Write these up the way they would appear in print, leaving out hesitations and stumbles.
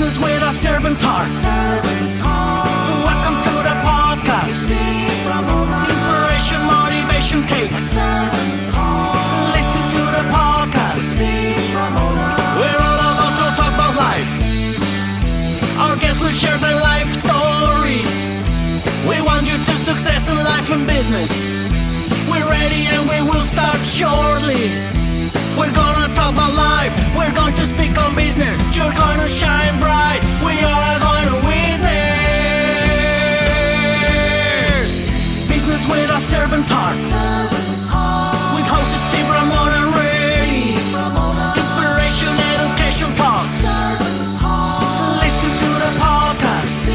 Business with a servant's heart. Welcome to the podcast. Inspiration, motivation takes. Listen to the podcast. We're all about to talk about life. Our guests will share their life story. We want you to success in life and business. We're ready and we will start shortly. We're gonna talk about life. We're going to speak on business. You're gonna shine bright. We are going to witness. Business with a servant's heart. With hosts Steve, Ramona, and Ray. Inspiration, education talks. Listen to the podcast.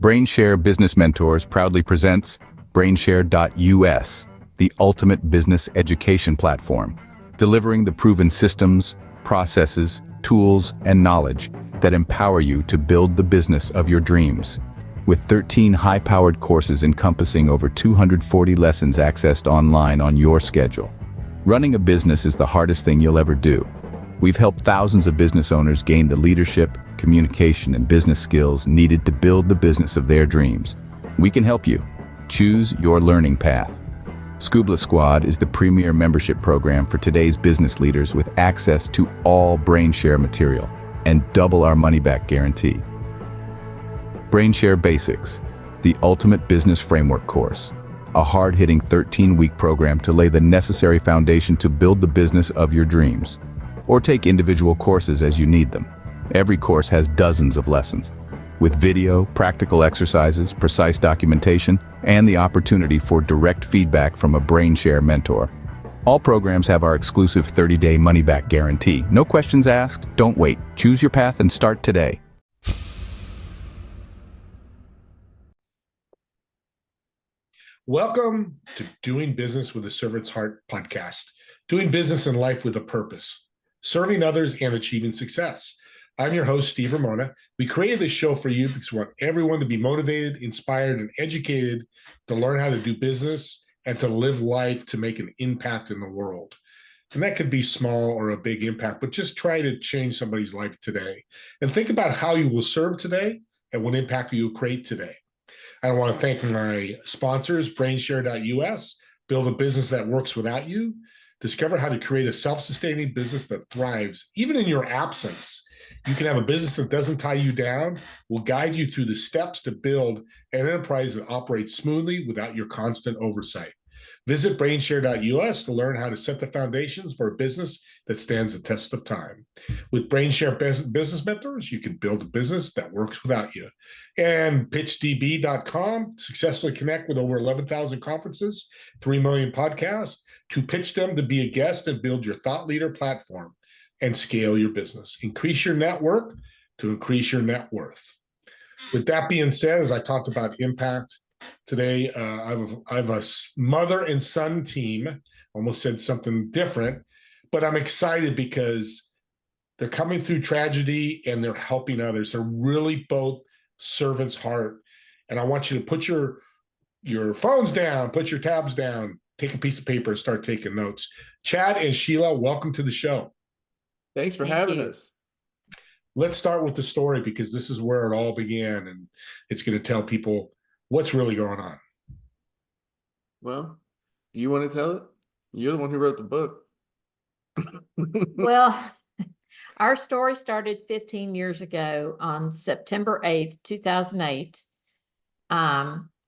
BrainShare Business Mentors proudly presents BrainShare.us, the ultimate business education platform, delivering the proven systems, processes, tools, and knowledge that empower you to build the business of your dreams. With 13 high-powered courses encompassing over 240 lessons accessed online on your schedule. Running a business is the hardest thing you'll ever do. We've helped thousands of business owners gain the leadership, communication, and business skills needed to build the business of their dreams. We can help you. Choose your learning path. Scuba Squad is the premier membership program for today's business leaders with access to all BrainShare material and double our money-back guarantee. BrainShare Basics, the ultimate business framework course, a hard-hitting 13-week program to lay the necessary foundation to build the business of your dreams. Or take individual courses as you need them. Every course has dozens of lessons, with video, practical exercises, precise documentation, and the opportunity for direct feedback from a BrainShare mentor. All programs have our exclusive 30-day money-back guarantee. No questions asked, don't wait. Choose your path and start today. Welcome to Doing Business with a Servant's Heart podcast. Doing business in life with a purpose. Serving others and achieving success. I'm your host, Steve Ramona. We created this show for you because we want everyone to be motivated, inspired, and educated to learn how to do business and to live life to make an impact in the world. And that could be small or a big impact, but just try to change somebody's life today. And think about how you will serve today and what impact you will create today. I want to thank my sponsors, BrainShare.us, build a business that works without you. Discover how to create a self-sustaining business that thrives, even in your absence. You can have a business that doesn't tie you down, will guide you through the steps to build an enterprise that operates smoothly without your constant oversight. Visit BrainShare.us to learn how to set the foundations for a business that stands the test of time. With BrainShare Business Mentors, you can build a business that works without you. And PitchDB.com, successfully connect with over 11,000 conferences, 3 million podcasts, to pitch them to be a guest and build your thought leader platform and scale your business. Increase your network to increase your net worth. With that being said, as I talked about impact, today, I have a mother and son team. Almost said something different, but I'm excited because they're coming through tragedy and they're helping others. They're really both servant's heart. And I want you to put your phones down, put your tabs down, take a piece of paper and start taking notes. Chad and Sheila, welcome to the show. Thanks for having us. Let's start with the story because this is where it all began and it's going to tell people what's really going on. Well, you want to tell it? You're the one who wrote the book. Well, our story started 15 years ago on September 8th, 2008,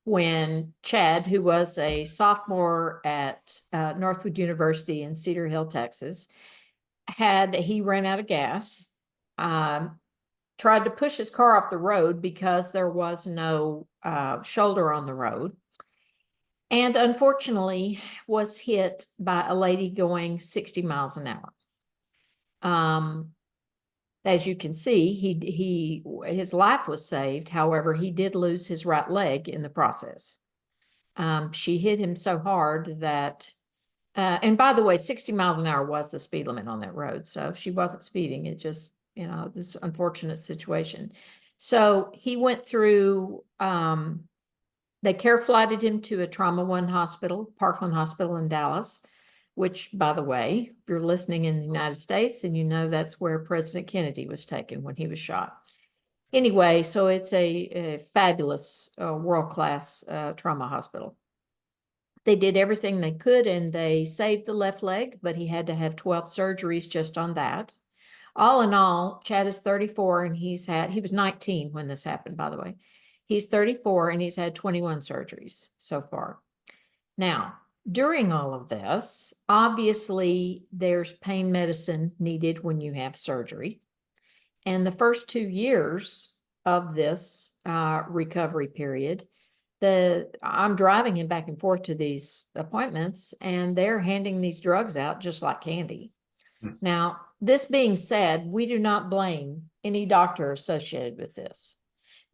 when Chad, who was a sophomore at Northwood University in Cedar Hill, Texas, he ran out of gas, tried to push his car off the road because there was no shoulder on the road, and unfortunately was hit by a lady going 60 miles an hour. As you can see, his life was saved. However, he did lose his right leg in the process. She hit him so hard that, and by the way, 60 miles an hour was the speed limit on that road. So she wasn't speeding. It just, this unfortunate situation. So he went through, they care flighted him to a Trauma One hospital, Parkland Hospital in Dallas, which, by the way, if you're listening in the United States, and you know that's where President Kennedy was taken when he was shot. Anyway, so it's a fabulous, world-class trauma hospital. They did everything they could, and they saved the left leg, but he had to have 12 surgeries just on that. All in all, Chad is 34, and he was 19 when this happened, by the way. He's 34, and he's had 21 surgeries so far. Now, during all of this, obviously, there's pain medicine needed when you have surgery. And the first 2 years of this recovery period, I'm driving him back and forth to these appointments, and they're handing these drugs out just like candy. Now, this being said, we do not blame any doctor associated with this,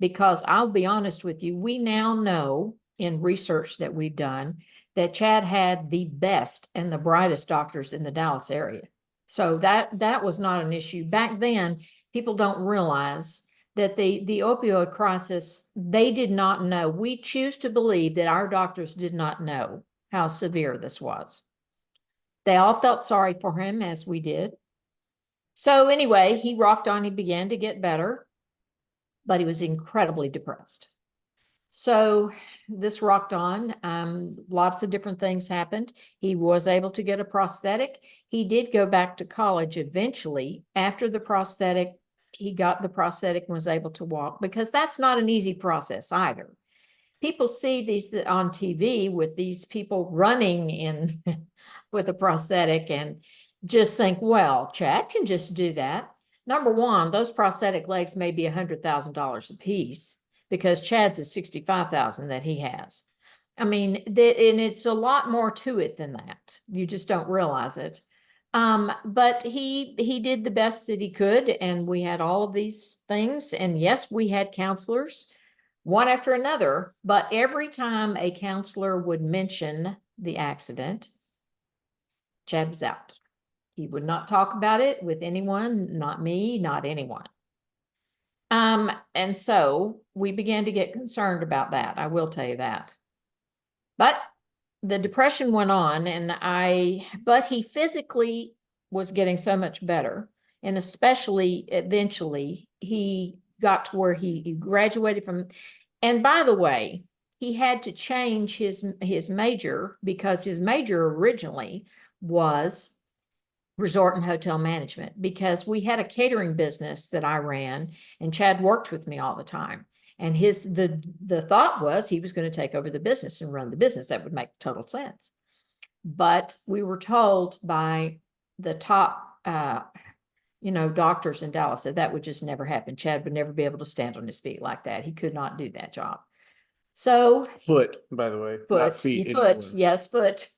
because I'll be honest with you, we now know in research that we've done that Chad had the best and the brightest doctors in the Dallas area. So that was not an issue. Back then, people don't realize that the opioid crisis, they did not know. We choose to believe that our doctors did not know how severe this was. They all felt sorry for him, as we did. So anyway, he rocked on, he began to get better, but he was incredibly depressed. So this rocked on. Lots of different things happened. He was able to get a prosthetic. He did go back to college eventually. After the prosthetic, he got the prosthetic and was able to walk, because that's not an easy process either. People see these on TV with these people running in with a prosthetic and just think, well, Chad can just do that. Number one, those prosthetic legs may be $100,000 a piece, because Chad's is $65,000 that he has. I mean, and it's a lot more to it than that. You just don't realize it. But he did the best that he could, and we had all of these things. And yes, we had counselors, one after another, but every time a counselor would mention the accident, Chad was out. He would not talk about it with anyone, not me, not anyone. And so we began to get concerned about that. I will tell you that. But the depression went on, but he physically was getting so much better. And especially eventually he got to where he graduated from, and by the way, he had to change his major, because his major originally was resort and hotel management, because we had a catering business that I ran, and Chad worked with me all the time. And the thought was he was going to take over the business and run the business. That would make total sense. But we were told by the top, doctors in Dallas that would just never happen. Chad would never be able to stand on his feet like that. He could not do that job. So Foot, by the way, not feet. Yes, foot.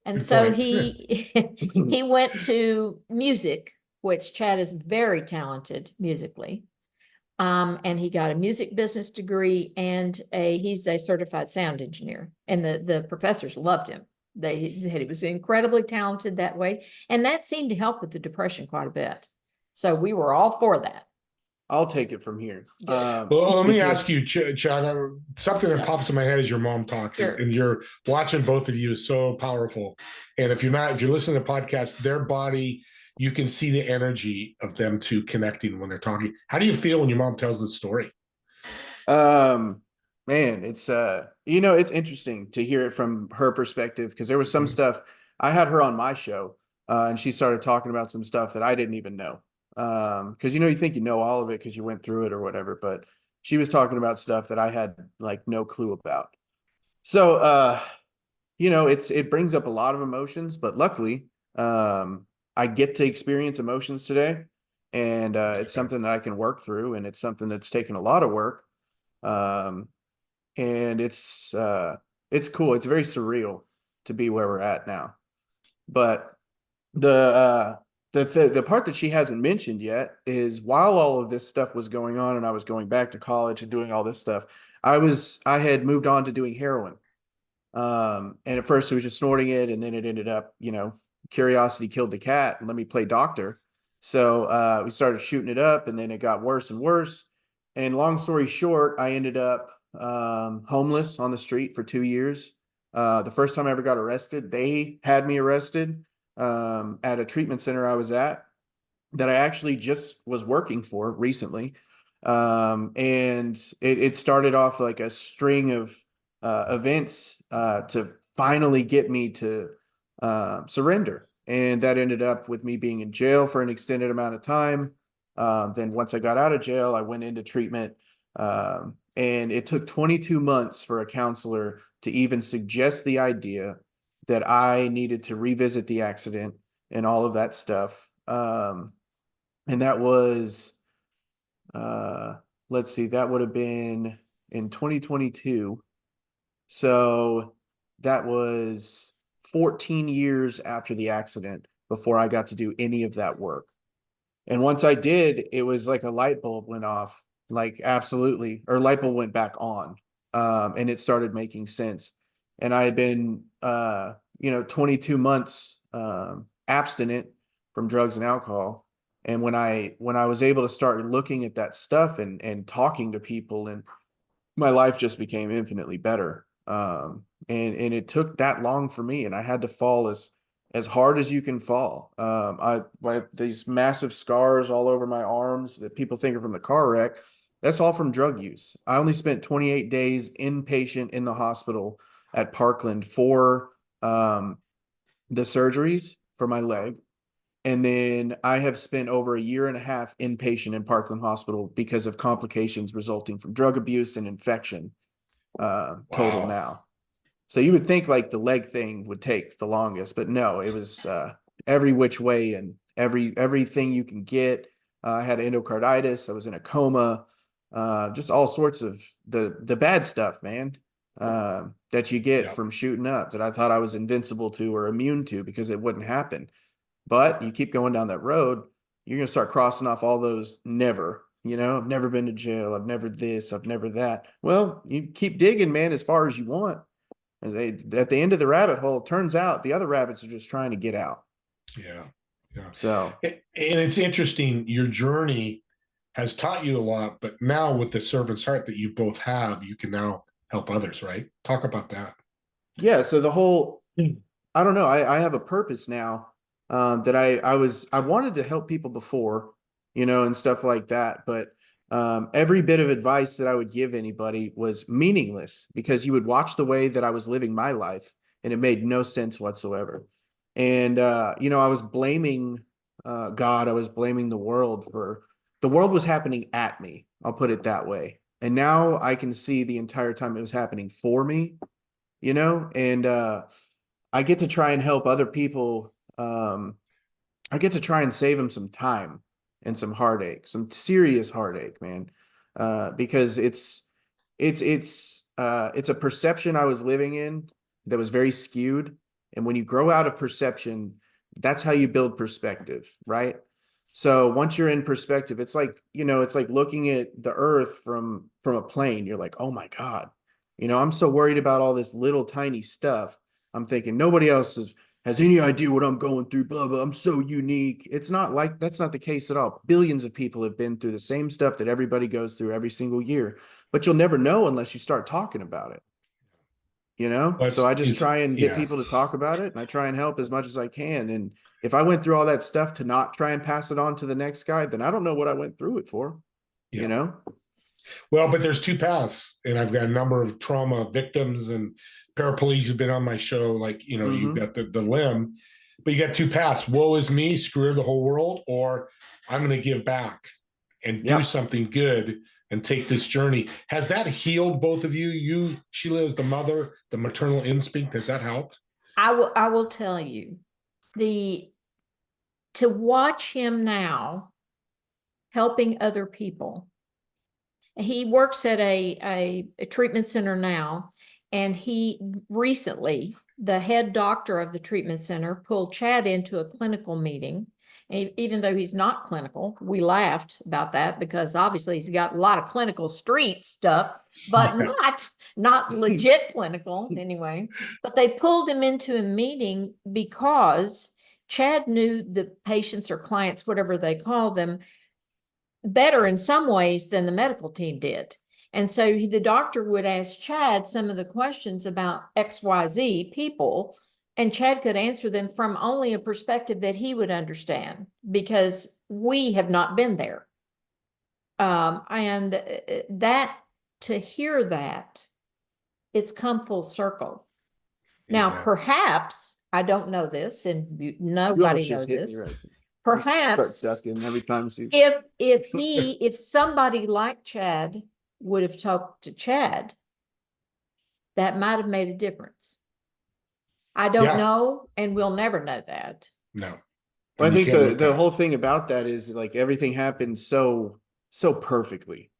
And so he went to music, which Chad is very talented musically. And he got a music business degree, and he's a certified sound engineer. And the professors loved him. He said he was incredibly talented that way. And that seemed to help with the depression quite a bit. So we were all for that. I'll take it from here. Well, let me ask you, Chad, something that pops in my head as your mom talks, Sure. and you're watching both of you is so powerful. And if you're listening to the podcast, their body, you can see the energy of them two connecting when they're talking. How do you feel when your mom tells the story? Man, it's it's interesting to hear it from her perspective, because there was some stuff. I had her on my show, and she started talking about some stuff that I didn't even know. Because you think you know all of it because you went through it or whatever, but she was talking about stuff that I had like no clue about. So it brings up a lot of emotions, but luckily I get to experience emotions today, and it's something that I can work through, and it's something that's taken a lot of work. And it's cool. It's very surreal to be where we're at now. But the part that she hasn't mentioned yet is, while all of this stuff was going on and I was going back to college and doing all this stuff, I had moved on to doing heroin. And at first it was just snorting it, and then it ended up, curiosity killed the cat, and let me play doctor. So we started shooting it up, and then it got worse and worse. And long story short, I ended up homeless on the street for 2 years. The first time I ever got arrested, they had me arrested at a treatment center I was at that I actually just was working for recently. And it started off like a string of events to finally get me to surrender. And that ended up with me being in jail for an extended amount of time. Then once I got out of jail, I went into treatment. And it took 22 months for a counselor to even suggest the idea that I needed to revisit the accident and all of that stuff. And that was, let's see, that would have been in 2022. So that was 14 years after the accident before I got to do any of that work. And once I did, it was like a light bulb went off, like absolutely, or light bulb went back on, and it started making sense. And I had been, 22 months abstinent from drugs and alcohol. And when I was able to start looking at that stuff and talking to people, and my life just became infinitely better. And it took that long for me, and I had to fall as hard as you can fall. I have these massive scars all over my arms that people think are from the car wreck. That's all from drug use. I only spent 28 days inpatient in the hospital at Parkland for the surgeries for my leg. And then I have spent over a year and a half inpatient in Parkland Hospital because of complications resulting from drug abuse and infection, total Wow. now. So you would think like the leg thing would take the longest, but no, it was every which way and everything you can get. I had endocarditis. I was in a coma, just all sorts of the bad stuff, man, that you get Yeah. from shooting up that I thought I was invincible to or immune to because it wouldn't happen. But you keep going down that road, you're going to start crossing off all those never. I've never been to jail. I've never this. I've never that. Well, you keep digging, man, as far as you want. At the end of the rabbit hole, it turns out the other rabbits are just trying to get out. Yeah. Yeah. So, And it's interesting. Your journey has taught you a lot, but now with the servant's heart that you both have, you can now help others, right? Talk about that. yeah. So the whole, I don't know. I have a purpose now that I wanted to help people before, and stuff like that. But every bit of advice that I would give anybody was meaningless because you would watch the way that I was living my life and it made no sense whatsoever. And, I was blaming God. I was blaming the world the world was happening at me. I'll put it that way. And now I can see the entire time it was happening for me, and I get to try and help other people. I get to try and save them some time and some heartache, some serious heartache, man. Because it's a perception I was living in that was very skewed. And when you grow out of perception, that's how you build perspective, right? So once you're in perspective, it's like, it's like looking at the earth from a plane. You're like, oh my God, I'm so worried about all this little tiny stuff. I'm thinking nobody else has any idea what I'm going through, blah, blah. I'm so unique. It's not like that's not the case at all. Billions of people have been through the same stuff that everybody goes through every single year, but you'll never know unless you start talking about it. Well, So I just try and get yeah. people to talk about it, and I try and help as much as I can. And if I went through all that stuff to not try and pass it on to the next guy, then I don't know what I went through it for, Yeah. Well, but there's two paths, and I've got a number of trauma victims and paraplegics who've been on my show. Like, you've got the limb, but you got two paths. Woe is me, screw the whole world, or I'm going to give back and do Yep. something good and take this journey. Has that healed both of you? You, Sheila, as the mother, the maternal instinct, has that helped? I will tell you, to watch him now helping other people. He works at a treatment center now, and he recently, the head doctor of the treatment center, pulled Chad into a clinical meeting. And even though he's not clinical, we laughed about that because obviously he's got a lot of clinical street stuff, but not legit clinical anyway. But they pulled him into a meeting because Chad knew the patients or clients, whatever they call them, better in some ways than the medical team did. And so the doctor would ask Chad some of the questions about XYZ people, and Chad could answer them from only a perspective that he would understand because we have not been there. And that, to hear that, it's come full circle. Now, Yeah. perhaps, I don't know this, and You nobody almost knows just hit me this. right. Perhaps Start ducking every time. if somebody like Chad would have talked to Chad, that might have made a difference. I don't Yeah. know, and we'll never know that. No. Well, I And you think can't look the past whole it. thing about that is like everything happened so perfectly,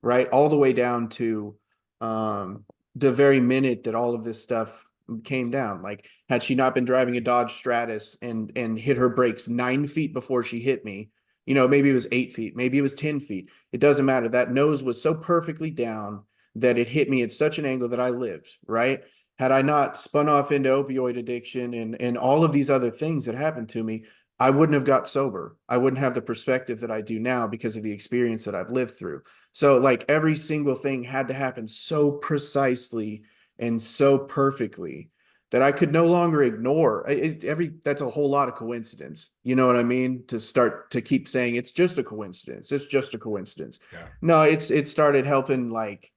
right? All the way down to the very minute that all of this stuff came down. Like, had she not been driving a Dodge Stratus and hit her brakes 9 feet before she hit me, you know, maybe it was 8 feet, maybe it was 10 feet. It doesn't matter. That nose was so perfectly down that it hit me at such an angle that I lived, right? Had I not spun off into opioid addiction and all of these other things that happened to me, I wouldn't have got sober. I wouldn't have the perspective that I do now because of the experience that I've lived through. So like every single thing had to happen so precisely and so perfectly that I could no longer ignore that's a whole lot of coincidence. You know what I mean? To start to keep saying it's just a coincidence. It's just a coincidence. Yeah. No, it started helping like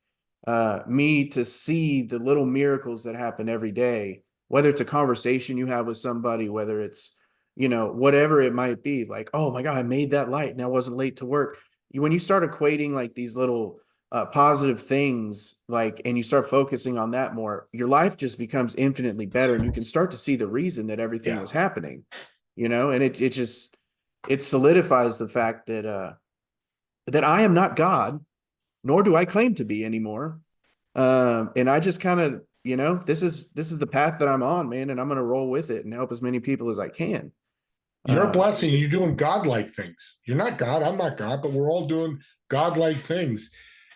me to see the little miracles that happen every day, whether it's a conversation you have with somebody, whether it's, you know, whatever it might be, like, oh my God, I made that light and I wasn't late to work. When you start equating like these little positive things, like, and you start focusing on that more, your life just becomes infinitely better, and you can start to see the reason that everything was happening, you know, and it solidifies the fact that that I am not God, nor do I claim to be anymore. And I just kind of, you know, this is the path that I'm on, man, and I'm gonna roll with it and help as many people as I can. You're a blessing. You're doing godlike things. You're not God. I'm not God, but we're all doing godlike things.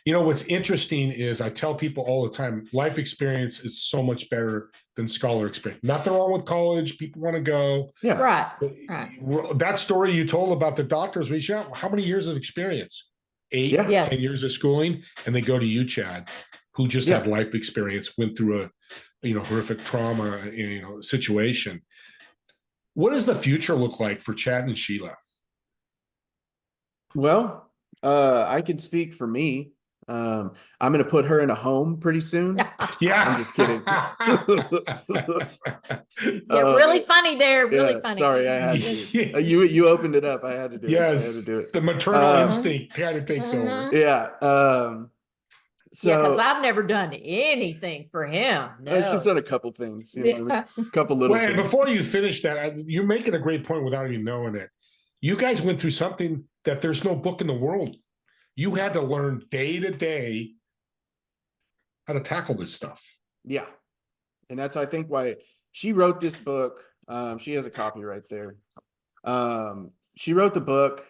You know, what's interesting is I tell people all the time, life experience is so much better than scholar experience. Nothing wrong with college. People want to go. Yeah. Right. But Right. that story you told about the doctors, reach out. How many years of experience? 8, Yeah. 10 Yes. years of schooling. And they go to you, Chad, who just had life experience, went through a, you know, horrific trauma, you know, situation. What does the future look like for Chad and Sheila? Well, I can speak for me. I'm going to put her in a home pretty soon. Yeah. I'm just kidding. Yeah, really funny there. Really Yeah, funny. sorry, I had to. You opened it up. I had to do it. I had to Yes. do it. The maternal instinct kind of takes over. Yeah. Yeah, because So I've never done anything for him. she's No. done a couple things, you know, Yeah. a couple little Well, and things. before you finish that, you're making a great point without even knowing it. You guys went through something that there's no book in the world. You had to learn day to day how to tackle this stuff. Yeah. And that's, I think, why she wrote this book. She has a copy right there. She wrote the book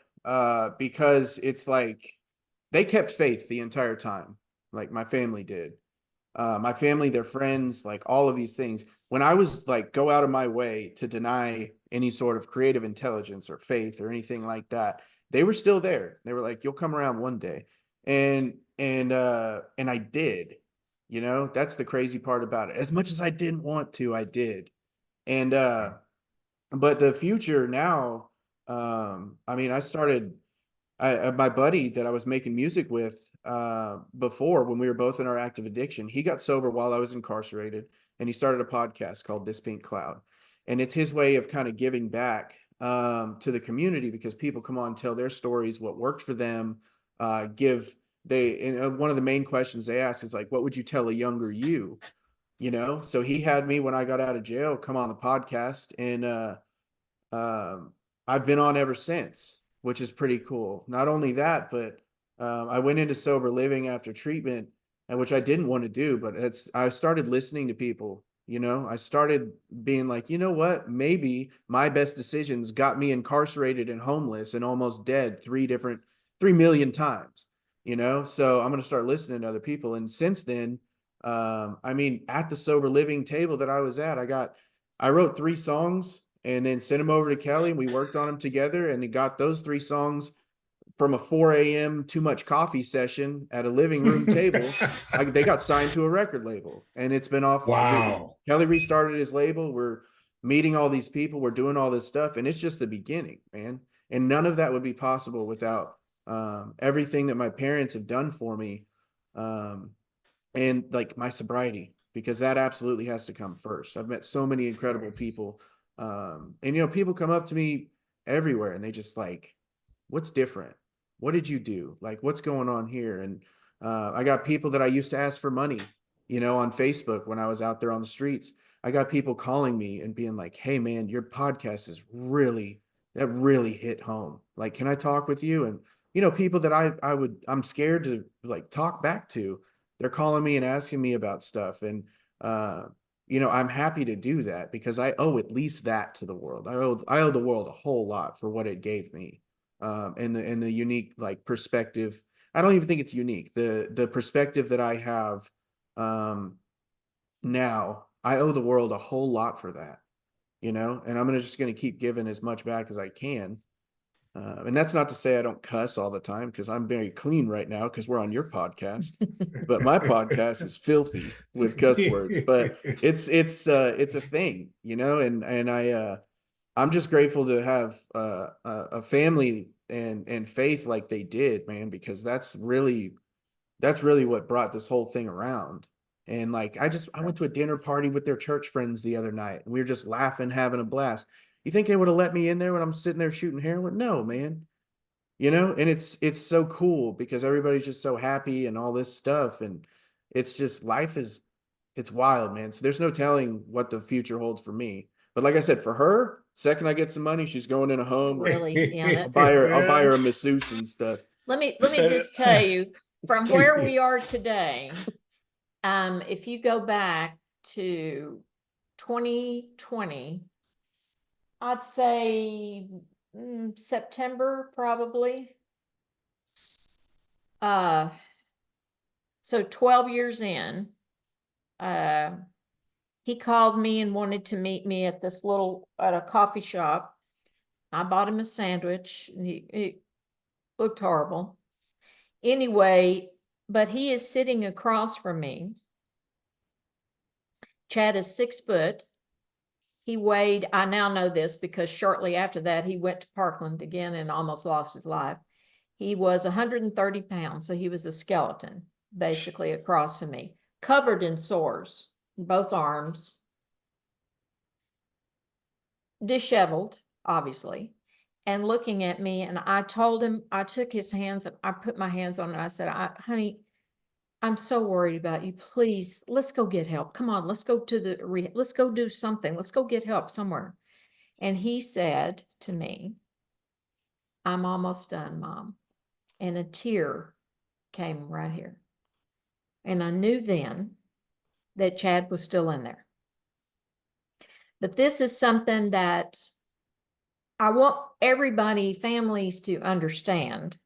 because it's like they kept faith the entire time, like my family did. My family, their friends, like all of these things. When I was like, go out of my way to deny any sort of creative intelligence or faith or anything like that, they were still there. They were like, you'll come around one day. And I did. You know, that's the crazy part about it. As much as I didn't want to, I did. And but the future now, I mean, my buddy that I was making music with before, when we were both in our active addiction, he got sober while I was incarcerated, and he started a podcast called This Pink Cloud. And it's his way of kind of giving back to the community, because people come on, tell their stories, what worked for them, and one of the main questions they ask is like, what would you tell a younger you? You know, so he had me when I got out of jail come on the podcast, and I've been on ever since, which is pretty cool. Not only that, but I went into sober living after treatment, which I didn't want to do, but I started listening to people. You know, I started being like, you know what, maybe my best decisions got me incarcerated and homeless and almost dead 3 million times, you know? So I'm going to start listening to other people. And since then, I mean, at the sober living table that I was at, I wrote 3 songs and then sent them over to Kelly, and we worked on them together, and he got those 3 songs from a 4 a.m. too much coffee session at a living room table, they got signed to a record label, and it's been off. Wow. Kelly restarted his label. We're meeting all these people. We're doing all this stuff, and it's just the beginning, man. And none of that would be possible without everything that my parents have done for me, and like my sobriety, because that absolutely has to come first. I've met so many incredible people, and people come up to me everywhere, and they just like, what's different? What did you do? Like, what's going on here? And I got people that I used to ask for money, on Facebook when I was out there on the streets. I got people calling me and being like, hey man, your podcast is really hit home. Like, can I talk with you? And people that I'm scared to like talk back to, they're calling me and asking me about stuff. And I'm happy to do that, because I owe at least that to the world. I owe the world a whole lot for what it gave me. And the unique like perspective. I don't even think it's unique. The perspective that I have now, I owe the world a whole lot for that, and I'm just going to keep giving as much back as I can. And that's not to say I don't cuss all the time, because I'm very clean right now because we're on your podcast. But my podcast is filthy with cuss words. But it's a thing, and I'm just grateful to have a family and faith like they did, man, because that's really what brought this whole thing around. And like, I went to a dinner party with their church friends the other night, and we were just laughing, having a blast. You think they would have let me in there when I'm sitting there shooting heroin? No, man. And it's so cool because everybody's just so happy and all this stuff. And it's just, it's wild, man. So there's no telling what the future holds for me. But like I said, for her, second I get some money, she's going in a home. Really? Yeah, I'll buy her a masseuse and stuff. Let me just tell you, from where we are today, if you go back to 2020, I'd say September probably. So 12 years in, he called me and wanted to meet me at a coffee shop. I bought him a sandwich, and he looked horrible. Anyway, but he is sitting across from me. Chad is 6 foot. He weighed, I now know this because shortly after that, he went to Parkland again and almost lost his life. He was 130 pounds, so he was a skeleton, basically, across from me, covered in sores, both arms, disheveled, obviously, and looking at me. And I told him, I took his hands and I put my hands on it. And I said, honey, I'm so worried about you. Please, let's go get help. Come on, let's go to let's go do something. Let's go get help somewhere. And he said to me, I'm almost done, Mom. And a tear came right here. And I knew then that Chad was still in there. But this is something that I want everybody, families, to understand.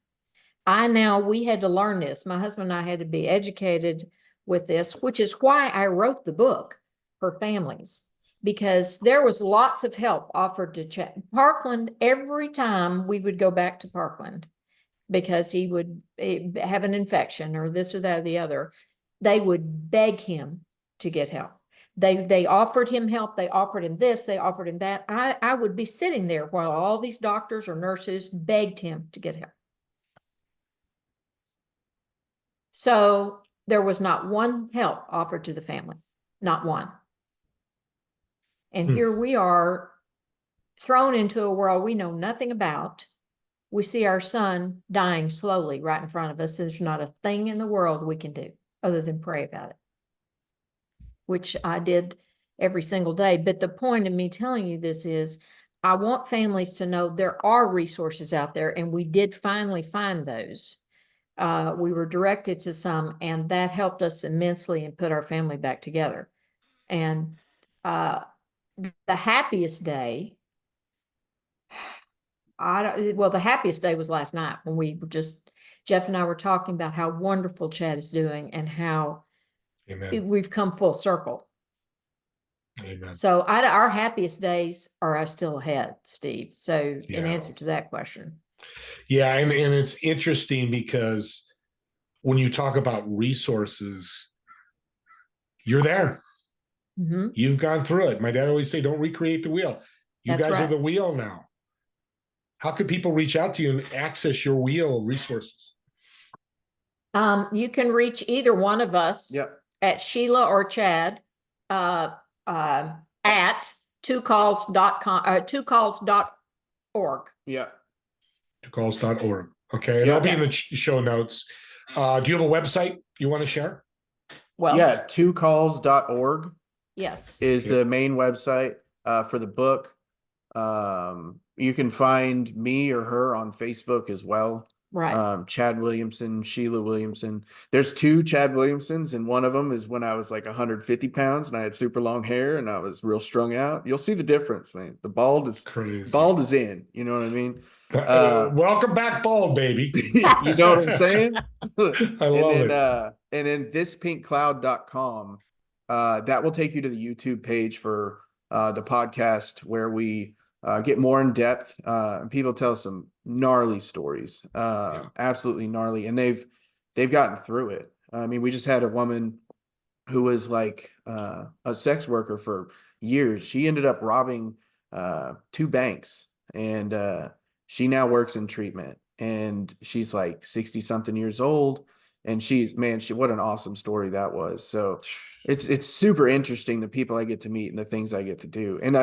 We had to learn this. My husband and I had to be educated with this, which is why I wrote the book for families, because there was lots of help offered to Chad. Parkland, every time we would go back to Parkland, because he would have an infection or this or that or the other, they would beg him to get help. They offered him help. They offered him this. They offered him that. I would be sitting there while all these doctors or nurses begged him to get help. So there was not one help offered to the family, not one. And here we are, thrown into a world we know nothing about. We see our son dying slowly right in front of us. There's not a thing in the world we can do other than pray about it, which I did every single day. But the point of me telling you this is, I want families to know there are resources out there, and we did finally find those. We were directed to some, and that helped us immensely and put our family back together. And the happiest day, the happiest day was last night when Jeff and I were talking about how wonderful Chad is doing and how we've come full circle. Amen. So our happiest days are still ahead, Steve. So in answer to that question. Yeah, and it's interesting because when you talk about resources, you're there. Mhm. You've gone through it. My dad always say, "Don't recreate the wheel." You That's guys are right. the wheel now. How can people reach out to you and access your wheel of resources? You can reach either one of us Yep. at Sheila or Chad at twocalls.com, twocalls.org. Yep. Calls.org. Okay. And I'll Yep. be in the Yes. show notes. Do you have a website you want to share? Well, Yeah. twocalls.org yes. is Okay. the main website for the book. You can find me or her on Facebook as well. Right. Chad Williamson, Sheila Williamson. There's two Chad Williamsons, and one of them is when I was like 150 pounds and I had super long hair and I was real strung out. You'll see the difference, man. The Crazy. bald is in. You know what I mean? Uh, Welcome back, bald baby. you know what I'm saying? I love it. And then thispinkcloud.com, that will take you to the YouTube page for the podcast where we get more in depth. And people tell some gnarly stories, Yeah. absolutely gnarly, and they've gotten through it. I mean, we just had a woman who was like a sex worker for years. She ended up robbing two banks, and she now works in treatment. And she's like 60 something years old. And what an awesome story that was. So it's super interesting, the people I get to meet and the things I get to do. And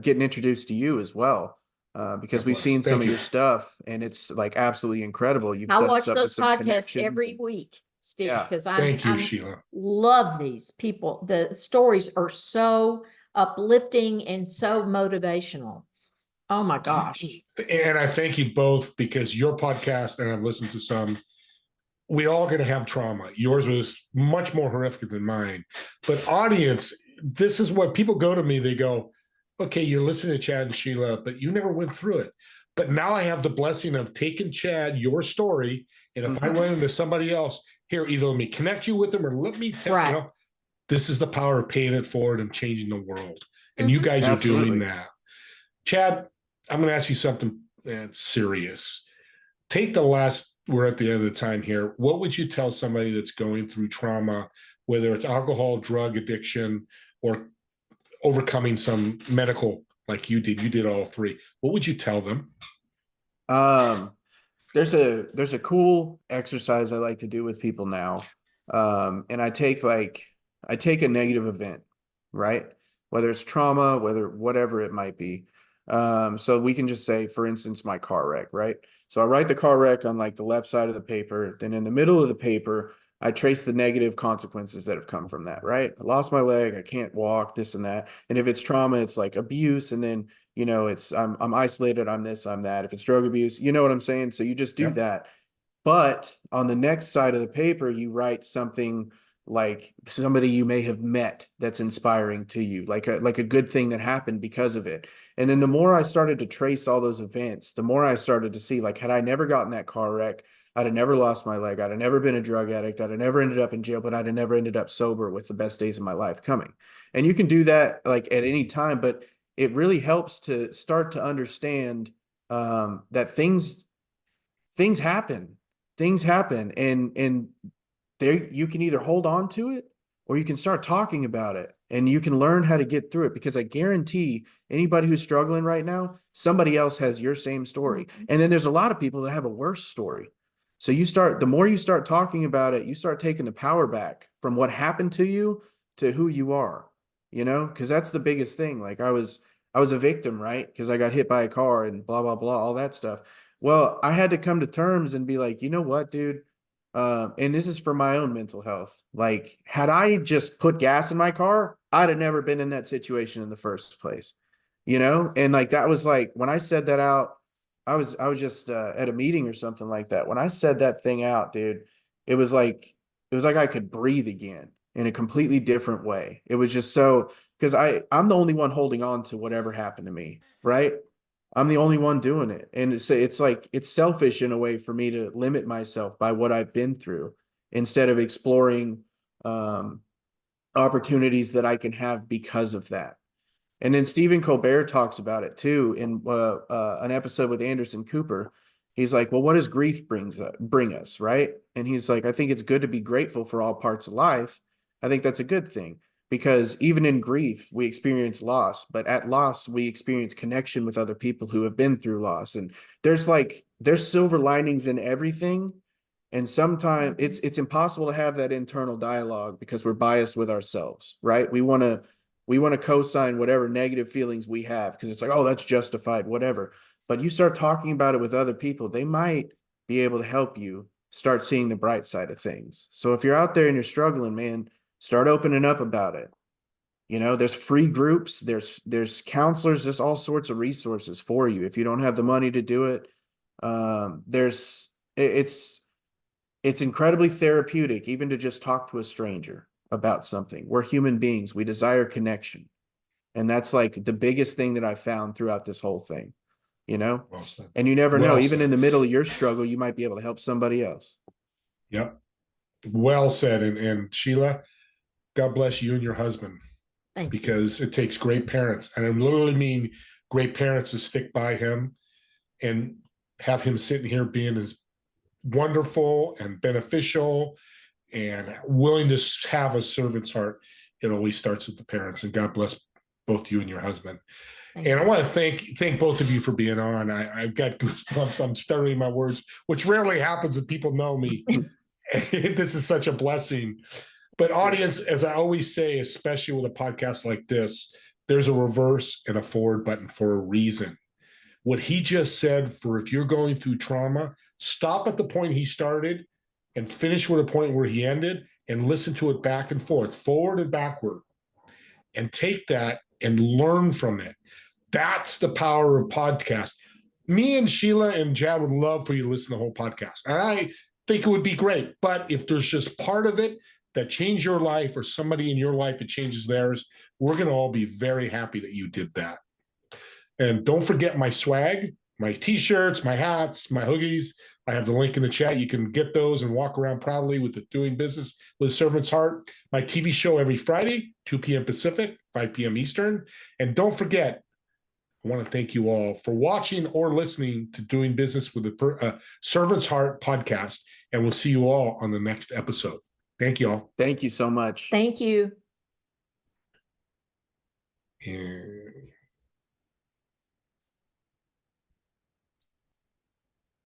getting introduced to you as well. Because God we've bless. seen some Thank of you. your stuff and it's like absolutely incredible. You've I set watch us up with those some podcasts connections. every week, Steve, Yeah. because Thank you, I'm Sheila. love these people. The stories are so uplifting and so motivational. Oh my gosh. And I thank you both because your podcast, and I've listened to some, we all going to have trauma. Yours was much more horrific than mine. But audience, this is what people go to me. They go, okay, you're listening to Chad and Sheila, but you never went through it. But now I have the blessing of taking Chad, your story, and if I run into somebody else, here, either let me connect you with them or let me tell Right. this is the power of paying it forward and changing the world. And you guys are doing Absolutely. that. Chad, I'm going to ask you something that's serious. Take the last, we're at the end of the time here. What would you tell somebody that's going through trauma, whether it's alcohol, drug addiction, or overcoming some medical like you did? You did all three. What would you tell them? Um, there's a cool exercise I like to do with people now. And I take a negative event, right? Whether it's trauma, whatever it might be. So we can just say, for instance, my car wreck, right? So I write the car wreck on like the left side of the paper. Then in the middle of the paper, I trace the negative consequences that have come from that, right? I lost my leg, I can't walk, this and that. And if it's trauma, it's like abuse, and then it's I'm isolated, I'm this, I'm that. If it's drug abuse, you know what I'm saying? So you just do Yep. that. But on the next side of the paper, you write something like somebody you may have met that's inspiring to you, like a good thing that happened because of it. And then the more I started to trace all those events, the more I started to see, like, had I never gotten that car wreck, I'd have never lost my leg. I'd have never been a drug addict. I'd have never ended up in jail, but I'd have never ended up sober with the best days of my life coming. And you can do that like at any time, but it really helps to start to understand that things happen. Things happen, and there you can either hold on to it or you can start talking about it, and you can learn how to get through it, because I guarantee anybody who's struggling right now, somebody else has your same story. And then there's a lot of people that have a worse story. So the more you start talking about it, you start taking the power back from what happened to you to who you are, because that's the biggest thing. Like I was a victim, right? Because I got hit by a car and blah, blah, blah, all that stuff. Well, I had to come to terms and be like, you know what, dude? And this is for my own mental health. Like, had I just put gas in my car, I'd have never been in that situation in the first place, And like, that was like, when I said that out, I was just at a meeting or something like that. When I said that thing out, dude, it was like, I could breathe again in a completely different way. It was just because I'm the only one holding on to whatever happened to me, right? I'm the only one doing it. And it's like, it's selfish in a way for me to limit myself by what I've been through instead of exploring opportunities that I can have because of that. And then Stephen Colbert talks about it too in an episode with Anderson Cooper. He's like, well, what does grief bring us, right? And he's like, I think it's good to be grateful for all parts of life. I think that's a good thing, because even in grief, we experience loss, but at loss, we experience connection with other people who have been through loss. And there's silver linings in everything. And sometimes it's impossible to have that internal dialogue because we're biased with ourselves, right? We want to co-sign whatever negative feelings we have because it's like, oh, that's justified, whatever. But you start talking about it with other people, they might be able to help you start seeing the bright side of things. So if you're out there and you're struggling, man, start opening up about it. You know, there's free groups, there's counselors, there's all sorts of resources for you. If you don't have the money to do it, it's incredibly therapeutic even to just talk to a stranger about something. We're human beings. We desire connection. And that's like the biggest thing that I found throughout this whole thing, you know? Well said. And you never Well know, even said. in the middle of your struggle, you might be able to help somebody else. Yep. Well said. And Sheila, God bless you and your husband. Thank you. Because it takes great parents. And I literally mean great parents to stick by him and have him sitting here being as wonderful and beneficial and willing to have a servant's heart. It always starts with the parents, and God bless both you and your husband. Thank And you. I want to thank both of you for being on. I've got goosebumps. I'm stuttering my words, which rarely happens if people know me. This is such a blessing. But audience, as I always say, especially with a podcast like this, there's a reverse and a forward button for a reason. What he just said, for if you're going through trauma, stop at the point he started and finish with a point where he ended and listen to it back and forth, forward and backward, and take that and learn from it. That's the power of podcast. Me and Sheila and Chad would love for you to listen to the whole podcast. And I think it would be great. But if there's just part of it that changed your life or somebody in your life that changes theirs, we're going to all be very happy that you did that. And don't forget my swag, my t-shirts, my hats, my hoodies. I have the link in the chat. You can get those and walk around proudly with the Doing Business with a Servant's Heart. My TV show every Friday, 2 p.m. Pacific, 5 p.m. Eastern. And don't forget, I want to thank you all for watching or listening to Doing Business with a Servant's Heart podcast. And we'll see you all on the next episode. Thank you all. Thank you so much. Thank you. And